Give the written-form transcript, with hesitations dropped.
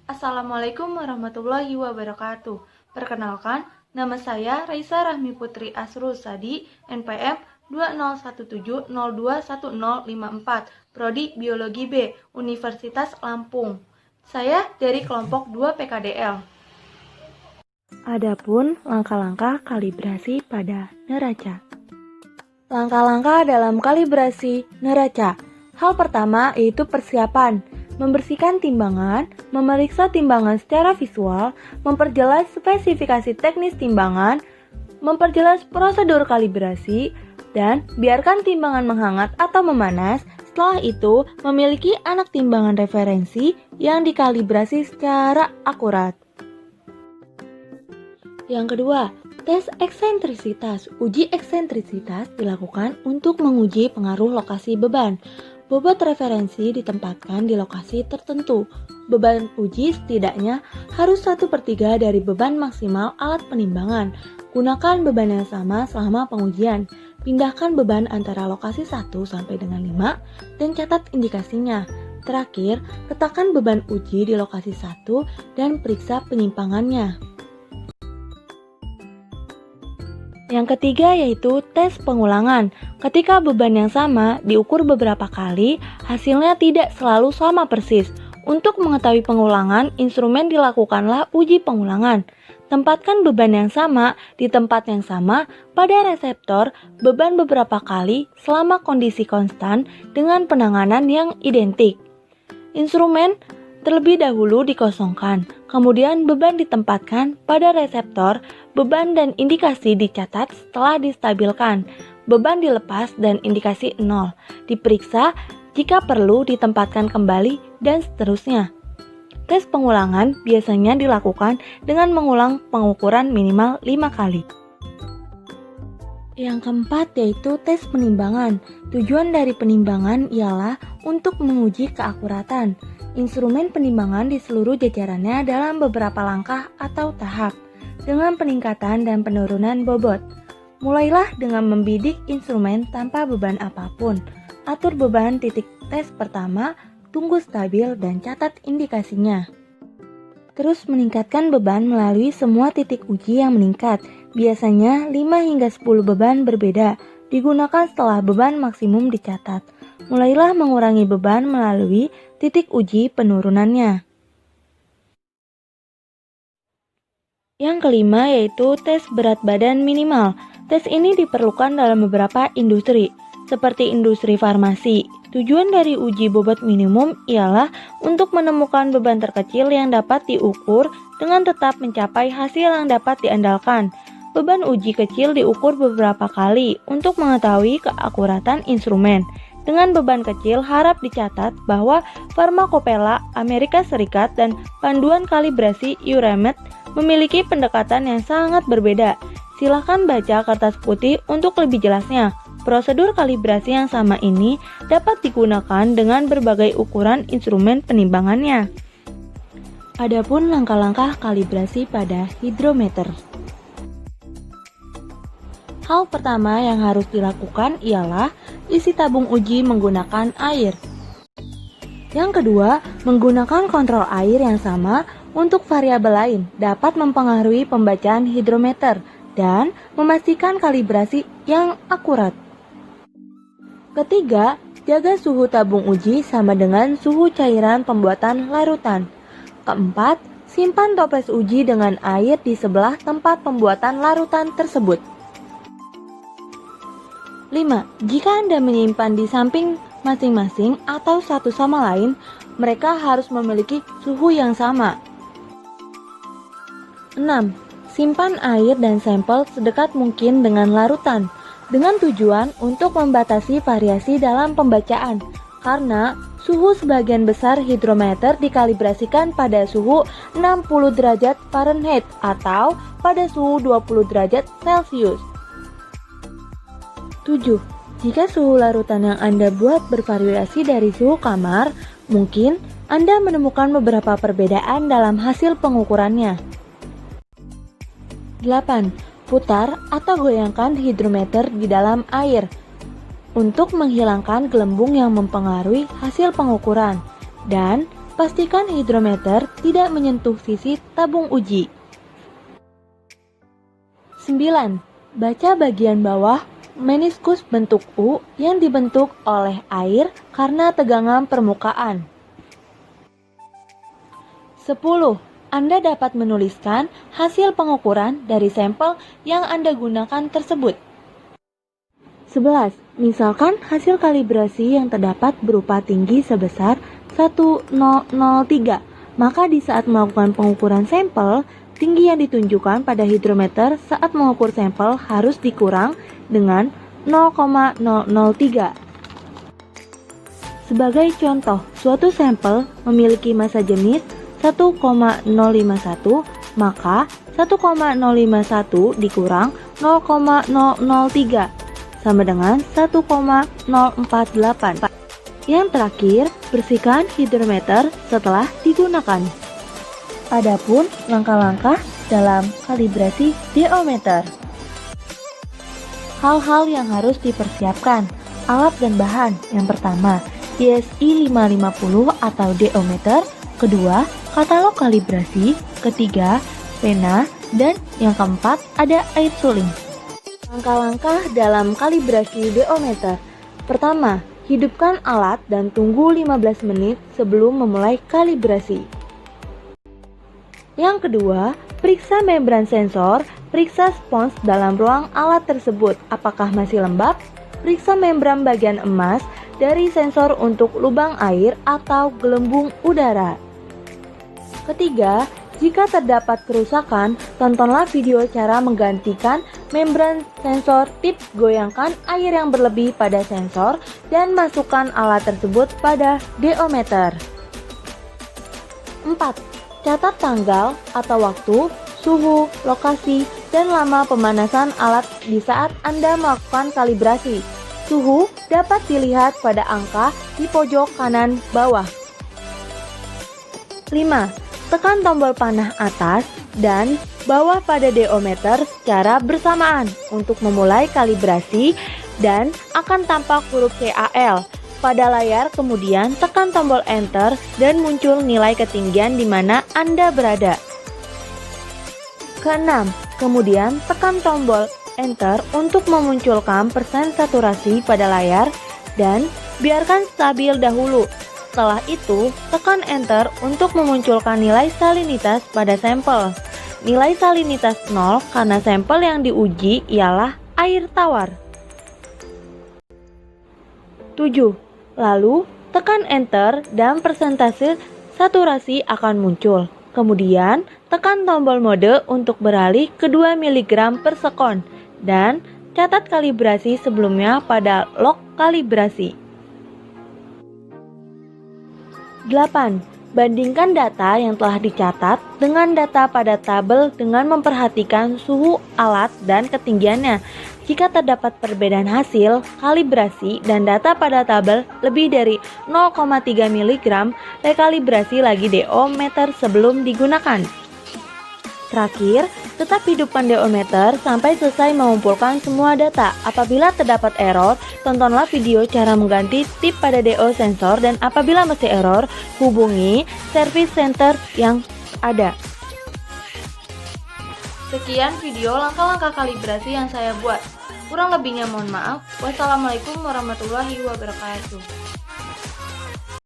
Assalamualaikum warahmatullahi wabarakatuh. Perkenalkan, nama saya Raisa Rahmi Putri Asrul Sadi, NPM 2017021054, Prodi Biologi B, Universitas Lampung. Saya dari kelompok 2 PKDL. Adapun langkah-langkah kalibrasi pada neraca. Langkah-langkah dalam kalibrasi neraca. Hal pertama yaitu persiapan, membersihkan timbangan, memeriksa timbangan secara visual, memperjelas spesifikasi teknis timbangan, memperjelas prosedur kalibrasi, dan biarkan timbangan menghangat atau memanas. Setelah itu, memiliki anak timbangan referensi yang dikalibrasi secara akurat. Yang kedua, tes eksentrisitas. Uji eksentrisitas dilakukan untuk menguji pengaruh lokasi beban. Bobot referensi ditempatkan di lokasi tertentu. Beban uji setidaknya harus 1/3 dari beban maksimal alat penimbangan. Gunakan beban yang sama selama pengujian. Pindahkan beban antara lokasi 1 sampai dengan 5 dan catat indikasinya. Terakhir, letakkan beban uji di lokasi 1 dan periksa penyimpangannya. Yang ketiga yaitu tes pengulangan. Ketika beban yang sama diukur beberapa kali, hasilnya tidak selalu sama persis. Untuk mengetahui pengulangan, instrumen dilakukanlah uji pengulangan. Tempatkan beban yang sama di tempat yang sama pada reseptor beban beberapa kali selama kondisi konstan dengan penanganan yang identik. Instrumen terlebih dahulu dikosongkan, kemudian beban ditempatkan pada reseptor, beban dan indikasi dicatat setelah distabilkan, beban dilepas dan indikasi 0, diperiksa jika perlu ditempatkan kembali, dan seterusnya. Tes pengulangan biasanya dilakukan dengan mengulang pengukuran minimal 5 kali. Yang keempat yaitu tes penimbangan. Tujuan dari penimbangan ialah untuk menguji keakuratan instrumen penimbangan di seluruh jajarannya dalam beberapa langkah atau tahap, dengan peningkatan dan penurunan bobot. Mulailah dengan membidik instrumen tanpa beban apapun. Atur beban titik tes pertama, tunggu stabil dan catat indikasinya. Terus meningkatkan beban melalui semua titik uji yang meningkat. Biasanya 5 hingga 10 beban berbeda, digunakan setelah beban maksimum dicatat. Mulailah mengurangi beban melalui titik uji penurunannya. Yang kelima yaitu tes berat badan minimal. Tes ini diperlukan dalam beberapa industri, seperti industri farmasi. Tujuan dari uji bobot minimum ialah untuk menemukan beban terkecil yang dapat diukur dengan tetap mencapai hasil yang dapat diandalkan. Beban uji kecil diukur beberapa kali untuk mengetahui keakuratan instrumen. Dengan beban kecil harap dicatat bahwa Pharmacopoeia Amerika Serikat dan panduan kalibrasi Euremed memiliki pendekatan yang sangat berbeda. Silahkan baca kertas putih untuk lebih jelasnya. Prosedur kalibrasi yang sama ini dapat digunakan dengan berbagai ukuran instrumen penimbangannya. Adapun langkah-langkah kalibrasi pada hidrometer. Hal pertama yang harus dilakukan ialah isi tabung uji menggunakan air. Yang kedua, menggunakan kontrol air yang sama untuk variabel lain dapat mempengaruhi pembacaan hidrometer dan memastikan kalibrasi yang akurat. Ketiga, jaga suhu tabung uji sama dengan suhu cairan pembuatan larutan. Keempat, simpan toples uji dengan air di sebelah tempat pembuatan larutan tersebut. 5. Jika Anda menyimpan di samping masing-masing atau satu sama lain, mereka harus memiliki suhu yang sama. 6. Simpan air dan sampel sedekat mungkin dengan larutan, dengan tujuan untuk membatasi variasi dalam pembacaan, karena suhu sebagian besar hidrometer dikalibrasikan pada suhu 60 derajat Fahrenheit atau pada suhu 20 derajat Celcius. 7. Jika suhu larutan yang Anda buat bervariasi dari suhu kamar, mungkin Anda menemukan beberapa perbedaan dalam hasil pengukurannya. 8. Putar atau goyangkan hidrometer di dalam air untuk menghilangkan gelembung yang mempengaruhi hasil pengukuran. Dan pastikan hidrometer tidak menyentuh sisi tabung uji. 9. Baca bagian bawah meniskus bentuk U yang dibentuk oleh air karena tegangan permukaan. 10. Anda dapat menuliskan hasil pengukuran dari sampel yang Anda gunakan tersebut. 11. Misalkan hasil kalibrasi yang terdapat berupa tinggi sebesar 1003, maka di saat melakukan pengukuran sampel, tinggi yang ditunjukkan pada hidrometer saat mengukur sampel harus dikurang dengan 0,003. Sebagai contoh, suatu sampel memiliki massa jenis 1,051, maka 1,051 dikurang 0,003 sama dengan 1,048. Yang terakhir, bersihkan hidrometer setelah digunakan. Adapun langkah-langkah dalam kalibrasi diometer. Hal-hal yang harus dipersiapkan, alat dan bahan. Yang pertama, DSI 550 atau diometer. Kedua, katalog kalibrasi. Ketiga, pena. Dan yang keempat, ada air suling. Langkah-langkah dalam kalibrasi diometer. Pertama, hidupkan alat dan tunggu 15 menit sebelum memulai kalibrasi. Yang kedua, periksa membran sensor. Periksa spons dalam ruang alat tersebut, apakah masih lembab? Periksa membran bagian emas dari sensor untuk lubang air atau gelembung udara. Ketiga, jika terdapat kerusakan, tontonlah video cara menggantikan membran sensor. Tips: goyangkan air yang berlebih pada sensor dan masukkan alat tersebut pada diometer. 4. Catat tanggal atau waktu, suhu, lokasi, dan lama pemanasan alat di saat Anda melakukan kalibrasi. Suhu dapat dilihat pada angka di pojok kanan bawah. 5. Tekan tombol panah atas dan bawah pada diometer secara bersamaan untuk memulai kalibrasi dan akan tampak huruf CAL pada layar. Kemudian tekan tombol enter dan muncul nilai ketinggian di mana Anda berada. Keenam, kemudian tekan tombol enter untuk memunculkan persen saturasi pada layar dan biarkan stabil dahulu. Setelah itu, tekan enter untuk memunculkan nilai salinitas pada sampel. Nilai salinitas 0 karena sampel yang diuji ialah air tawar. 7. Lalu, tekan enter dan persentase saturasi akan muncul. Kemudian, tekan tombol mode untuk beralih ke 2 mg per sekon dan catat kalibrasi sebelumnya pada log kalibrasi. 8. Bandingkan data yang telah dicatat dengan data pada tabel dengan memperhatikan suhu alat dan ketinggiannya. Jika terdapat perbedaan hasil, kalibrasi, dan data pada tabel lebih dari 0,3 mg, rekalibrasi lagi diometer sebelum digunakan. Terakhir, tetap hidupkan diometer sampai selesai mengumpulkan semua data. Apabila terdapat error, tontonlah video cara mengganti tip pada DO sensor dan apabila masih error, hubungi service center yang ada. Sekian video langkah-langkah kalibrasi yang saya buat. Kurang lebihnya mohon maaf. Wassalamualaikum warahmatullahi wabarakatuh.